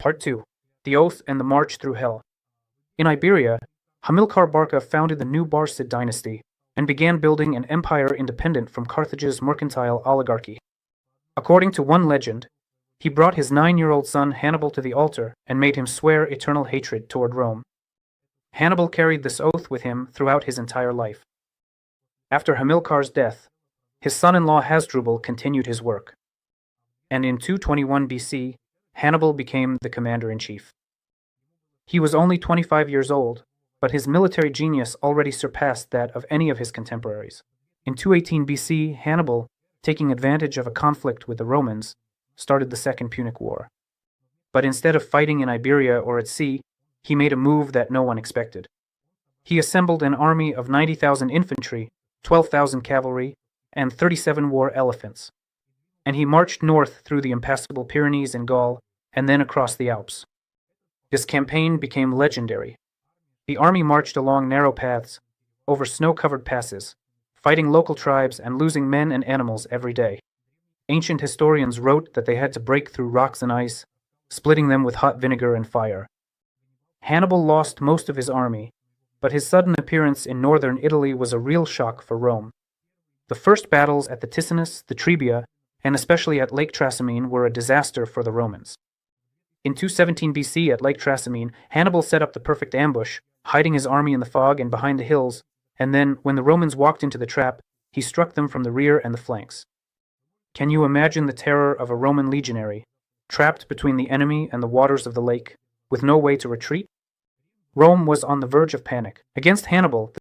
Part 2. The Oath and the March Through Hell. In Iberia, Hamilcar Barca founded the new Barcid dynasty and began building an empire independent from Carthage's mercantile oligarchy. According to one legend, he brought his 9-year-old son Hannibal to the altar and made him swear eternal hatred toward Rome. Hannibal carried this oath with him throughout his entire life. After Hamilcar's death, his son-in-law Hasdrubal continued his work, and in 221 BC, Hannibal became the commander-in-chief. He was only 25 years old, but his military genius already surpassed that of any of his contemporaries. In 218 BC, Hannibal, taking advantage of a conflict with the Romans, started the Second Punic War. But instead of fighting in Iberia or at sea, he made a move that no one expected. He assembled an army of 90,000 infantry, 12,000 cavalry, and 37 war elephants, and he marched north through the impassable Pyrenees in Gaul and then across the Alps. This campaign became legendary. The army marched along narrow paths, over snow-covered passes, fighting local tribes and losing men and animals every day. Ancient historians wrote that they had to break through rocks and ice, splitting them with hot vinegar and fire. Hannibal lost most of his army, but his sudden appearance in northern Italy was a real shock for Rome. The first battles at the Ticinus, the Trebia, and especially at Lake Trasimene were a disaster for the Romans. In 217 BC at Lake Trasimene, Hannibal set up the perfect ambush, hiding his army in the fog and behind the hills, and then, when the Romans walked into the trap, he struck them from the rear and the flanks. Can you imagine the terror of a Roman legionary, trapped between the enemy and the waters of the lake, with no way to retreat? Rome was on the verge of panic. Against Hannibal,